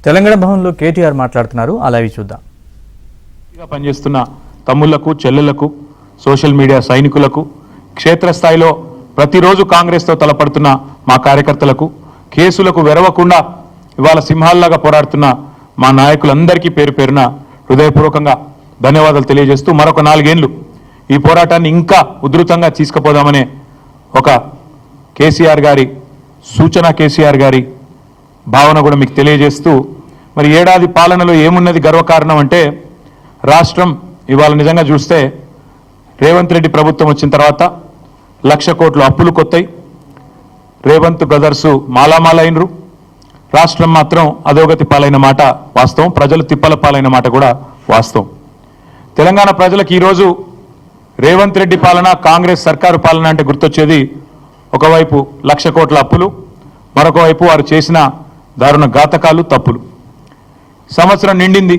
తెలంగాణ భవన్లో కేటీఆర్ మాట్లాడుతున్నారు. అలాగే చూద్దాం. పనిచేస్తున్న తమ్ముళ్లకు, చెల్లెళ్లకు, సోషల్ మీడియా సైనికులకు, క్షేత్రస్థాయిలో ప్రతిరోజు కాంగ్రెస్తో తలపడుతున్న మా కార్యకర్తలకు, కేసులకు వెరవకుండా ఇవాళ సింహాల్లాగా పోరాడుతున్న మా నాయకులందరికీ పేరు పేరున హృదయపూర్వకంగా ధన్యవాదాలు తెలియజేస్తూ మరొక 4 ఏళ్లు ఈ పోరాటాన్ని ఇంకా ఉధృతంగా తీసుకుపోదామనే ఒక కేసీఆర్ గారి సూచన, కేసీఆర్ గారి భావన కూడా మీకు తెలియజేస్తూ, మరి ఏడాది పాలనలో ఏమున్నది గర్వకారణం అంటే, రాష్ట్రం ఇవాళ నిజంగా చూస్తే రేవంత్ రెడ్డి ప్రభుత్వం వచ్చిన తర్వాత 1,00,000 కోట్ల అప్పులు కొత్తాయి. రేవంత్ బ్రదర్సు మాలామాలైనరు, రాష్ట్రం మాత్రం అధోగతి పాలైన మాట వాస్తవం, ప్రజలు తిప్పల పాలైన మాట కూడా వాస్తవం. తెలంగాణ ప్రజలకు ఈరోజు రేవంత్ రెడ్డి పాలన, కాంగ్రెస్ సర్కారు పాలన అంటే గుర్తొచ్చేది ఒకవైపు 1,00,000 కోట్ల అప్పులు, మరొక వైపు వారు చేసిన దారుణ ఘాతకాలు, తప్పులు. సంవత్సరం నిండింది,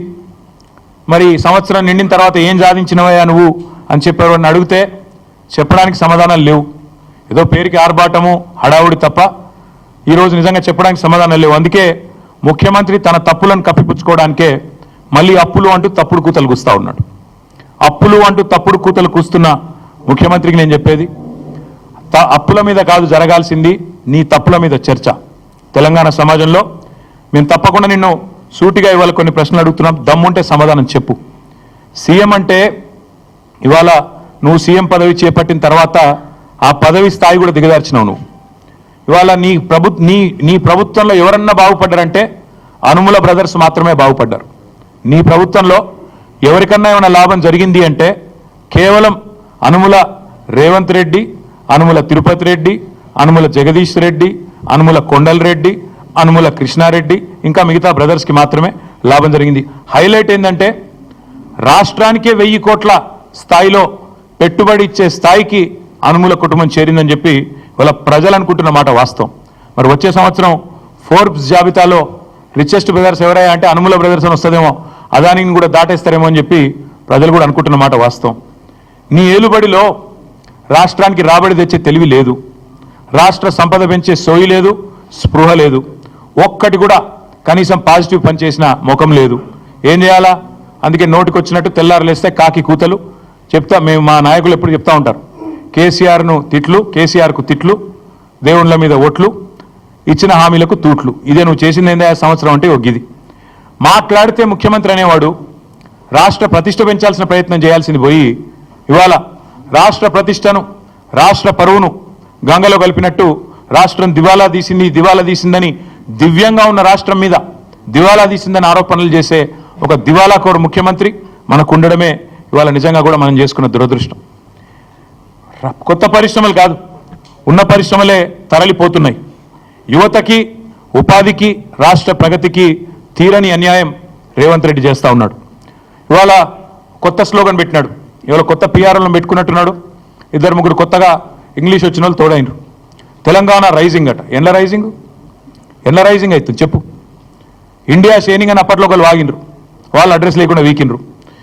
మరి సంవత్సరం నిండిన తర్వాత ఏం సాధించినవయ్యా నువ్వు అని చెప్పేవాడిని అడిగితే చెప్పడానికి సమాధానాలు లేవు. ఏదో పేరుకి ఆర్భాటము, హడావుడి తప్ప ఈరోజు నిజంగా చెప్పడానికి సమాధానాలు లేవు. అందుకే ముఖ్యమంత్రి తన తప్పులను కప్పిపుచ్చుకోవడానికే మళ్ళీ అప్పులు అంటూ తప్పుడు కూతలు కూస్తూ ఉన్నాడు. అప్పులు అంటూ తప్పుడు కూతలు కూస్తున్న ముఖ్యమంత్రికి నేను చెప్పేది, అప్పుల మీద కాదు జరగాల్సింది, నీ తప్పుల మీద చర్చ. తెలంగాణ సమాజంలో మేము తప్పకుండా నిన్ను సూటిగా ఇవాళ కొన్ని ప్రశ్నలు అడుగుతున్నాం, దమ్ముంటే సమాధానం చెప్పు. సీఎం అంటే ఇవాళ నువ్వు సీఎం పదవి చేపట్టిన తర్వాత ఆ పదవి స్థాయి కూడా దిగదార్చినావు నువ్వు. ఇవాళ నీ ప్రభుత్వంలో ఎవరన్నా బాగుపడ్డారంటే అనుముల బ్రదర్స్ మాత్రమే బాగుపడ్డారు. నీ ప్రభుత్వంలో ఎవరికన్నా ఏమైనా లాభం జరిగింది అంటే కేవలం అనుముల రేవంత్ రెడ్డి, అనుముల తిరుపతి రెడ్డి, అనుముల జగదీష్ రెడ్డి, అనుముల కొండల్ రెడ్డి, అనుముల కృష్ణారెడ్డి, ఇంకా మిగతా బ్రదర్స్కి మాత్రమే లాభం జరిగింది. హైలైట్ ఏంటంటే రాష్ట్రానికే 1,000 కోట్ల స్థాయిలో పెట్టుబడి ఇచ్చే స్థాయికి అనుముల కుటుంబం చేరిందని చెప్పి వాళ్ళ ప్రజలు అనుకుంటున్న మాట వాస్తవం. మరి వచ్చే సంవత్సరం ఫోర్బ్స్ జాబితాలో రిచెస్ట్ బ్రదర్స్ ఎవరయ్యా అంటే అనుముల బ్రదర్స్ అని వస్తుందేమో, అదానిని కూడా దాటేస్తారేమో అని చెప్పి ప్రజలు కూడా అనుకుంటున్న మాట వాస్తవం. నీ ఏలుబడిలో రాష్ట్రానికి రాబడి తెచ్చే తెలివి లేదు, రాష్ట్ర సంపద పెంచే సోయి లేదు, స్పృహ లేదు, ఒక్కటి కూడా కనీసం పాజిటివ్ పని చేసిన ముఖం లేదు. ఏం చేయాలా? అందుకే నోటికి వచ్చినట్టు తెల్లారులేస్తే కాకి కూతలు చెప్తా. మేము మా నాయకులు ఎప్పుడు చెప్తా ఉంటారు, కేసీఆర్ను తిట్లు, కేసీఆర్కు తిట్లు, దేవుళ్ళ మీద ఓట్లు, ఇచ్చిన హామీలకు తూట్లు. ఇదే నువ్వు చేసింది ఏందా సంవత్సరం అంటే ఒగ్గిది. మాట్లాడితే ముఖ్యమంత్రి అనేవాడు రాష్ట్ర ప్రతిష్ట పెంచాల్సిన ప్రయత్నం చేయాల్సింది పోయి ఇవాళ రాష్ట్ర ప్రతిష్టను, రాష్ట్ర పరువును గంగలో కలిపినట్టు రాష్ట్రం దివాలా తీసిందని దివ్యంగా ఉన్న రాష్ట్రం మీద దివాలా తీసిందని ఆరోపణలు చేసే ఒక దివాలాకోరు ముఖ్యమంత్రి మనకు ఉండడమే ఇవాళ నిజంగా కూడా మనం చేసుకున్న దురదృష్టం. కొత్త పరిశ్రమలు కాదు, ఉన్న పరిశ్రమలే తరలిపోతున్నాయి. యువతకి, ఉపాధికి, రాష్ట్ర ప్రగతికి తీరని అన్యాయం రేవంత్ రెడ్డి చేస్తూ ఉన్నాడు. ఇవాళ కొత్త స్లోగన్ పెట్టినాడు, ఇవాళ కొత్త పిఆర్లను పెట్టుకున్నట్టున్నాడు. 2-3 కొత్తగా ఇంగ్లీష్ వచ్చిన వాళ్ళు తోడైనరు. తెలంగాణ రైజింగ్ అట. ఎన్న రైజింగ్ అవుతుంది చెప్పు. ఇండియా షేనింగ్ అని అప్పట్లో ఒకళ్ళు వాగినరు, వాళ్ళు అడ్రస్ లేకుండా వీకినరు.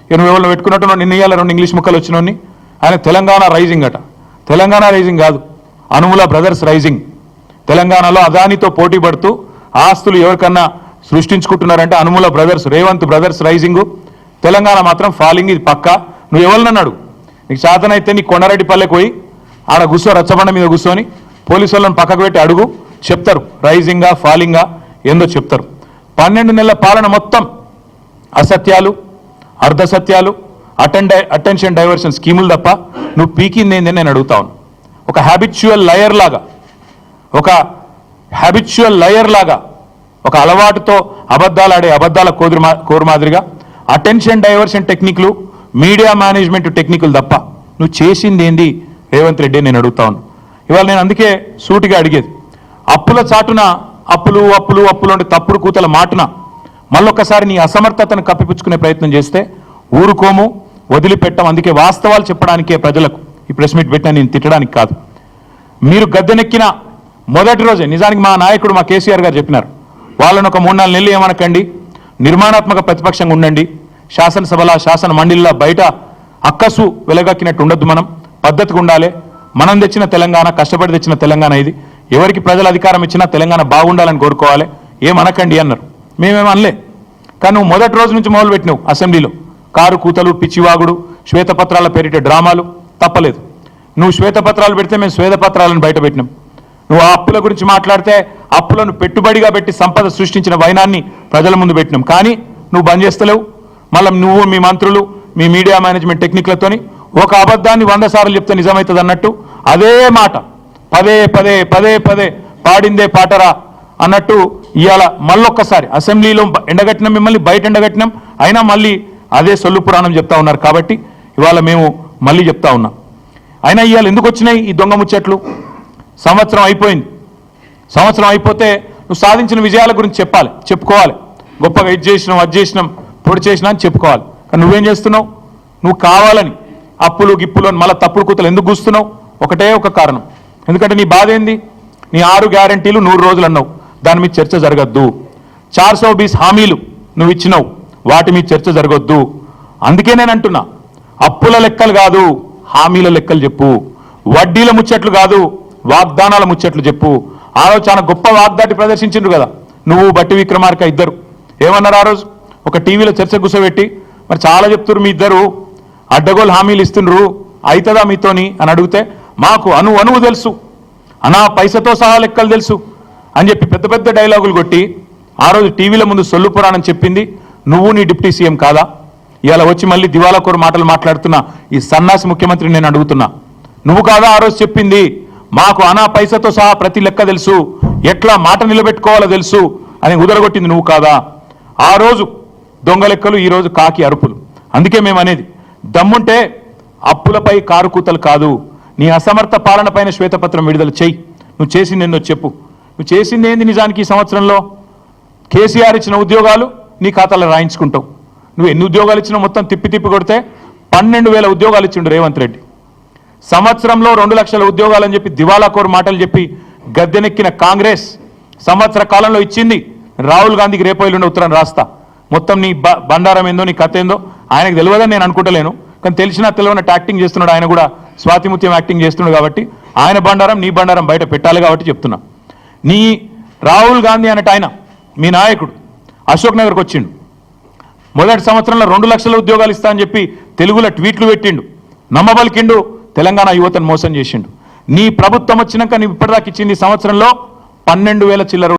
నువ్వు ఎవరు పెట్టుకున్నట్టున్నావు, నిన్న ఇవాళ 2 ఇంగ్లీష్ ముక్కలు వచ్చినోని ఆయన తెలంగాణ రైజింగ్ అట. తెలంగాణ రైజింగ్ కాదు, అనుముల బ్రదర్స్ రైజింగ్. తెలంగాణలో అదానితో పోటీ పడుతూ ఆస్తులు ఎవరికన్నా సృష్టించుకుంటున్నారంటే అనుముల బ్రదర్స్, రేవంత్ బ్రదర్స్ రైజింగు. తెలంగాణ మాత్రం ఫాలింగ్, ఇది పక్కా. నువ్వు ఎవరినన్నాడు? నీకు చేతనైతే నీ కొండారెడ్డిపల్లెకి పోయి ఆడ కూర్చో, రచ్చబండ మీద కూర్చొని పోలీసు వాళ్ళని పక్కకు పెట్టి అడుగు, చెప్తారు రైజింగా ఫాలింగా ఏందో చెప్తారు. 12 నెలల పాలన మొత్తం అసత్యాలు, అర్ధసత్యాలు, అటెన్షన్ డైవర్షన్ స్కీములు తప్ప నువ్వు పీకింది ఏందని నేను అడుగుతాను. ఒక హ్యాబిచువల్ లయర్ లాగా ఒక అలవాటుతో అబద్ధాలు ఆడే అబద్ధాల కోరు మాదిరిగా అటెన్షన్ డైవర్షన్ టెక్నిక్లు, మీడియా మేనేజ్మెంట్ టెక్నిక్లు తప్ప నువ్వు చేసింది ఏంది రేవంత్ రెడ్డి నేను అడుగుతాను. ఇవాళ నేను అందుకే సూటిగా అడిగేది, అప్పుల చాటున అప్పులు అప్పులు అప్పులు అంటే తప్పుడు కూతల మాటున మళ్ళొక్కసారి నీ అసమర్థతను కప్పిపుచ్చుకునే ప్రయత్నం చేస్తే ఊరుకోము, వదిలిపెట్టాం. అందుకే వాస్తవాలు చెప్పడానికే ప్రజలకు ఈ ప్రెస్ మీట్ పెట్టినా, నేను తిట్టడానికి కాదు. మీరు గద్దెనెక్కిన మొదటి రోజే నిజానికి మా నాయకుడు మా కేసీఆర్ గారు చెప్పినారు, వాళ్ళని ఒక 3-4 నెలలు ఏమనకండి, నిర్మాణాత్మక ప్రతిపక్షంగా ఉండండి, శాసనసభల శాసన మండలిలో బయట అక్కసు వెలగక్కినట్టు ఉండొద్దు, మనం పద్ధతిగా ఉండాలి, మనం తెచ్చిన తెలంగాణ, కష్టపడి తెచ్చిన తెలంగాణ ఇది, ఎవరికి ప్రజలు అధికారం ఇచ్చినా తెలంగాణ బాగుండాలని కోరుకోవాలి, ఏమనకండి అన్నారు. మేమేం అనలే. కానీ నువ్వు మొదటి రోజు నుంచి మొదలు పెట్టినావు అసెంబ్లీలో కారు కూతలు, పిచ్చివాగుడు, శ్వేతపత్రాల పేరిట డ్రామాలు. తప్పలేదు. నువ్వు శ్వేతపత్రాలు పెడితే మేము శ్వేతపత్రాలను బయట పెట్టినాం. నువ్వు ఆ అప్పుల గురించి మాట్లాడితే అప్పులను పెట్టుబడిగా పెట్టి సంపద సృష్టించిన వైనాన్ని ప్రజల ముందు పెట్టినాం. కానీ నువ్వు బంద్ చేస్తలేవు. మళ్ళీ నువ్వు, మీ మంత్రులు, మీ మీడియా మేనేజ్మెంట్ టెక్నిక్లతోని ఒక అబద్ధాన్ని 100 సార్లు చెప్తే నిజమవుతుంది అన్నట్టు అదే మాట పదే పదే పదే పదే పాడిందే పాటరా అన్నట్టు ఇవాళ మళ్ళొక్కసారి అసెంబ్లీలో ఎండగట్టినాం, మిమ్మల్ని బయట ఎండగట్టినాం, అయినా మళ్ళీ అదే సొల్లు పురాణం చెప్తా ఉన్నారు. కాబట్టి ఇవాళ మేము మళ్ళీ చెప్తా ఉన్నాం. అయినా ఇవాళ ఎందుకు వచ్చినాయి ఈ దొంగ ముచ్చట్లు? సంవత్సరం అయిపోయింది. సంవత్సరం అయిపోతే నువ్వు సాధించిన విజయాల గురించి చెప్పాలి, చెప్పుకోవాలి. గొప్పగా ఇది చేసినాం, అది చేసినాం, పొడి చేసినా అని చెప్పుకోవాలి. కానీ నువ్వేం చేస్తున్నావు? నువ్వు కావాలని అప్పులు గిప్పులు అని మళ్ళీ తప్పుడు కూతలు ఎందుకు కూస్తున్నావు? ఒకటే ఒక కారణం. ఎందుకంటే నీ బాధ ఏంది? నీ 6 గ్యారంటీలు 100 రోజులు అన్నావు, దాని మీద చర్చ జరగద్దు. 420 హామీలు నువ్వు ఇచ్చినావు, వాటి మీద చర్చ జరగొద్దు. అందుకే నేను అంటున్నా, అప్పుల లెక్కలు కాదు, హామీల లెక్కలు చెప్పు. వడ్డీల ముచ్చట్లు కాదు, వాగ్దానాల ముచ్చట్లు చెప్పు. ఆ రోజు చాలా గొప్ప వాగ్దాటి ప్రదర్శించిండ్రు కదా నువ్వు, బట్టి విక్రమార్క ఇద్దరు. ఏమన్నారు ఆ రోజు? ఒక టీవీలో చర్చ కూర్చోబెట్టి, మరి చాలా చెప్తున్నారు మీ ఇద్దరు అడ్డగోలు హామీలు ఇస్తుండ్రు, అవుతుందా మీతోని అని అడిగితే, మాకు అణువు తెలుసు, అనా పైసతో సహా లెక్కలు తెలుసు అని చెప్పి పెద్ద పెద్ద డైలాగులు కొట్టి ఆ రోజు టీవీల ముందు సొల్లు పురాణం చెప్పింది నువ్వు, నీ డిప్యూటీ సీఎం కాదా? ఇవాళ వచ్చి మళ్ళీ దివాలాకోరు మాటలు మాట్లాడుతున్నా ఈ సన్నాసి ముఖ్యమంత్రిని నేను అడుగుతున్నా, నువ్వు కాదా ఆ రోజు చెప్పింది? మాకు అనా పైసతో సహా ప్రతి లెక్క తెలుసు, ఎట్లా మాట నిలబెట్టుకోవాలో తెలుసు అని ఉదరగొట్టింది నువ్వు కాదా? ఆ రోజు దొంగ లెక్కలు, ఈ రోజు కాకి అరుపులు. అందుకే మేము అనేది, దమ్ముంటే అప్పులపై కారు కూతలు కాదు, నీ అసమర్థ పాలన పైన శ్వేతపత్రం విడుదల చెయ్యి. నువ్వు చేసింది ఏందో చెప్పు. నువ్వు చేసింది ఏంది నిజానికి? ఈ సంవత్సరంలో కేసీఆర్ ఇచ్చిన ఉద్యోగాలు నీ ఖాతాలో రాయించుకుంటావు. నువ్వు ఎన్ని ఉద్యోగాలు ఇచ్చినా మొత్తం తిప్పి తిప్పి కొడితే 12,000 ఉద్యోగాలు ఇచ్చిండు రేవంత్ రెడ్డి. సంవత్సరంలో 2 లక్షల ఉద్యోగాలని చెప్పి దివాలాకోరు మాటలు చెప్పి గద్దెనెక్కిన కాంగ్రెస్ సంవత్సర కాలంలో ఇచ్చింది. రాహుల్ గాంధీకి రేపు ఎల్లుండి ఉత్తరం రాస్తా, మొత్తం నీ బండారం ఏందో, నీ కథ ఏందో ఆయనకు తెలియదని నేను అనుకుంటలేను. కానీ తెలిసినా తెలియనట్టు యాక్టింగ్ చేస్తున్నాడు. ఆయన కూడా స్వాతిముత్యం యాక్టింగ్ చేస్తున్నాడు. కాబట్టి ఆయన బండారం, నీ బండారం బయట పెట్టాలి. కాబట్టి చెప్తున్నా, నీ రాహుల్ గాంధీ అన్నట్టు ఆయన మీ నాయకుడు అశోక్ నగర్కి వచ్చిండు. మొదటి సంవత్సరంలో 2 లక్షల ఉద్యోగాలు ఇస్తా అని చెప్పి తెలుగులో ట్వీట్లు పెట్టిండు, నమ్మబలికిండు, తెలంగాణ యువతను మోసం చేసిండు. నీ ప్రభుత్వం వచ్చినాక నీ ఇప్పటిదాకా ఇచ్చింది సంవత్సరంలో 12,000 చిల్లర